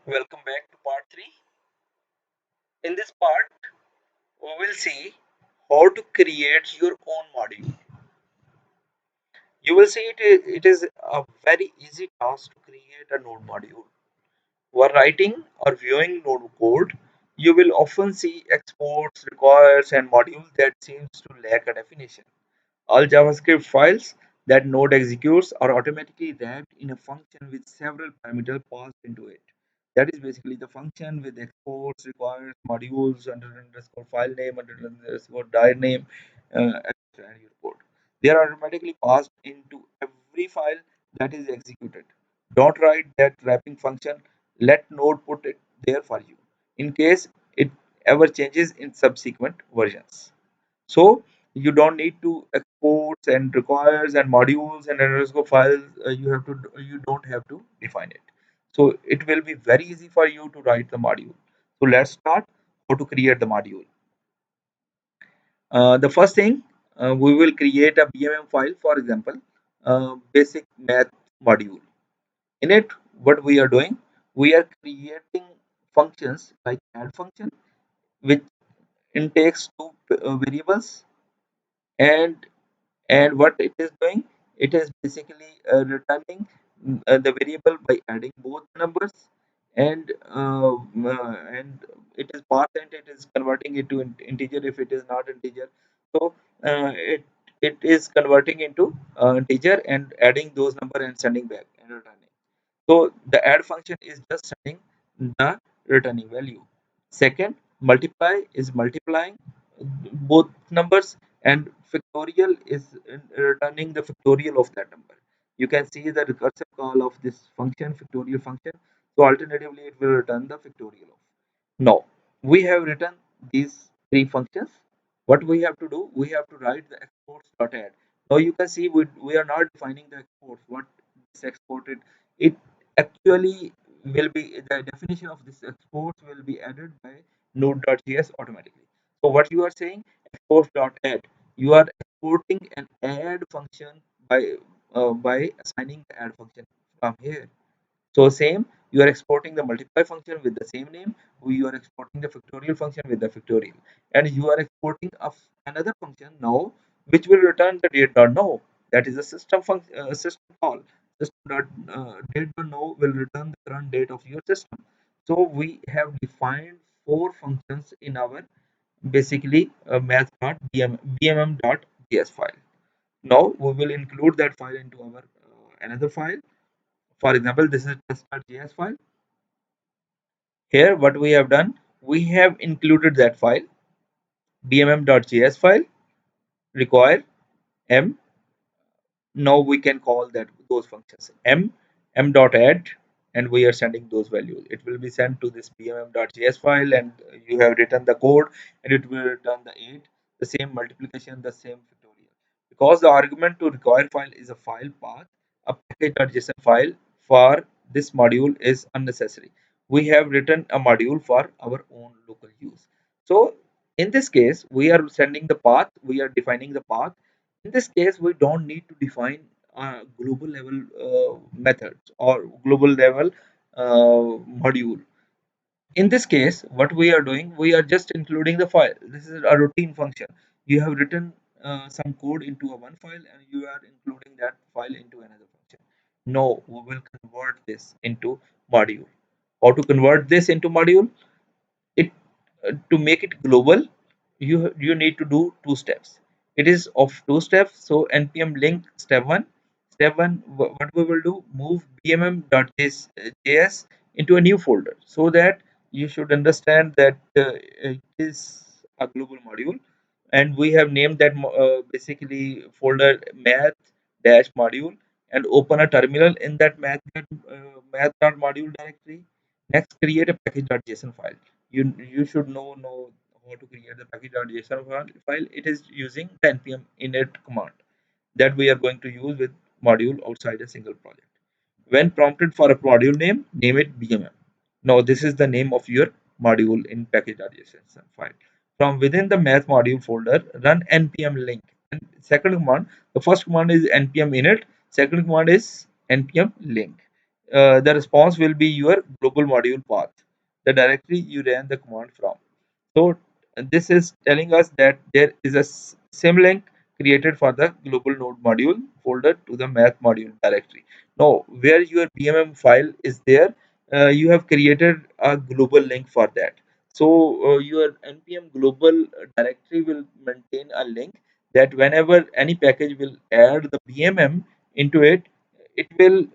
Welcome back to part 3. In this part, we will see how to create your own module. You will see it is a very easy task to create a node module. While writing or viewing node code, you will often see exports, requires, and modules that seems to lack a definition. All JavaScript files that Node executes are automatically wrapped in a function with several parameters passed into it. That is basically the function with exports, requires, modules, under underscore file name, under underscore dir name, etc. and your code. They are automatically passed into every file that is executed. Don't write that wrapping function. Let Node put it there for you in case it ever changes in subsequent versions. So you don't need to exports and requires and modules and underscore files. You don't have to define it. So it will be very easy for you to write the module. So let's start how to create the module. The first thing, we will create a BMM file, for example, basic math module. In it, what we are doing, we are creating functions like add function, which intakes two variables, and what it is doing, it is basically returning the variable by adding both numbers, and it is part, and it is converting it to integer if it is not integer. So it is converting into integer and adding those number and sending back and returning. So the add function is just sending the returning value. Second, multiply is multiplying both numbers, and factorial is returning the factorial of that number. You can see the recursive call of this function, factorial function. So alternatively, it will return the factorial of. Now we have written these three functions. What we have to do, we have to write the exports.add. Now you can see we are not defining the exports. What is exported? It actually will be the definition of this exports will be added by node.js automatically. So what you are saying, exports.add, you are exporting an add function by assigning the add function from here. So same, you are exporting the multiply function with the same name. You are exporting the factorial function with the factorial, and you are exporting another function now, which will return the date.no. That is a system call. Date.no will return the current date of your system. So we have defined four functions in our basically math.bmm.js file. Now we will include that file into our another file. For example, this is test.js file. Here, what we have done, we have included that file, bmm.js file, require m. Now we can call that those functions m.add, and we are sending those values. It will be sent to this bmm.js file, and you have written the code, and it will return the 8, the same multiplication, the same factorial. Because the argument to require file is a file path, a package.json file for this module is unnecessary. We have written a module for our own local use. So in this case, we are sending the path, we are defining the path. In this case, we don't need to define global level methods or global level module. In this case, what we are doing, we are just including the file. This is a routine function. You have written some code into a one file, and you are including that file into another function. No, we will convert this into module. How to convert this into module? It To make it global, you need to do two steps. It is of two steps. So npm link step 1. Step 1, what we will do, move bmm.js into a new folder, so that you should understand that it is a global module, and we have named that basically folder math dash module, and open a terminal in that math.module directory. Next, create a package.json file. You should know how to create the package.json file. It is using the npm init command that we are going to use with module outside a single project. When prompted for a module name, name it BMM. Now this is the name of your module in package.json file. From within the math module folder, run npm link. And second command, the first command is npm init. Second command is npm link. the response will be your global module path, the directory you ran the command from. So this is telling us that there is a symlink created for the global node module folder to the math module directory. Now, where your BMM file is there, you have created a global link for that. So your npm global directory will maintain a link that whenever any package will add the BMM into it, it will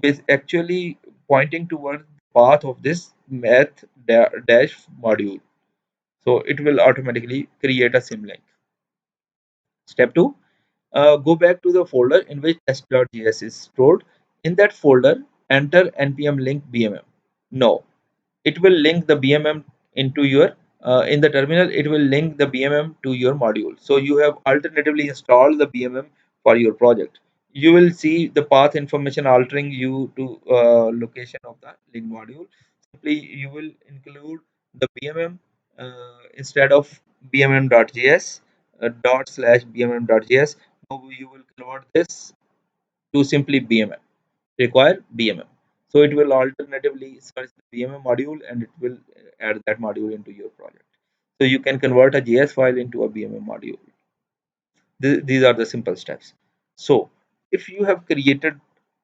is actually pointing towards the path of this math dash module. So it will automatically create a symlink. Step 2, go back to the folder in which test.js is stored. In that folder, enter npm link bmm. No, it will link the BMM into your in the terminal. It will link the BMM to your module. So you have alternatively installed the BMM for your project. You will see the path information altering you to location of the link module. Simply you will include the BMM instead of bmm.js dot slash bmm.js. Now you will convert this to simply BMM, require BMM. So it will alternatively search the BMM module and it will add that module into your project. So you can convert a JS file into a BMM module. These are the simple steps. So if you have created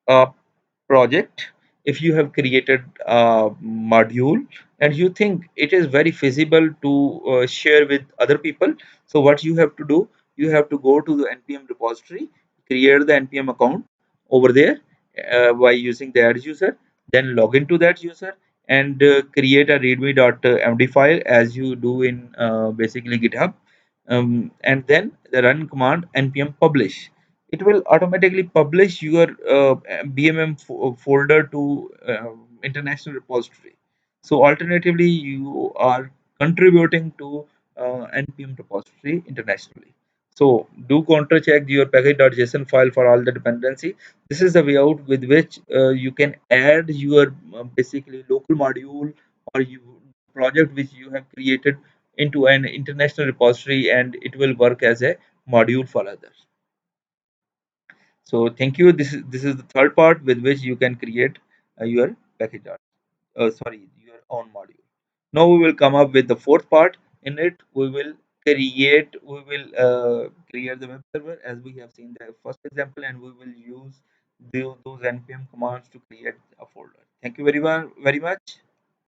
a project, if you have created a module and you think it is very feasible to share with other people, so what you have to do, you have to go to the npm repository, create the npm account over there by using the add user, then log into that user and create a readme.md file as you do in basically GitHub, and then the run command npm publish. It will automatically publish your BMM folder to international repository. So alternatively, you are contributing to NPM repository internationally. So do counter check your package.json file for all the dependency. This is the way out with which you can add your basically local module or you project which you have created into an international repository, and it will work as a module for others. So thank you. This is the third part with which you can create your package art. Sorry, your own module. Now we will come up with the fourth part. In it, we will create the web server as we have seen the first example, and we will use those npm commands to create a folder. Thank you very much.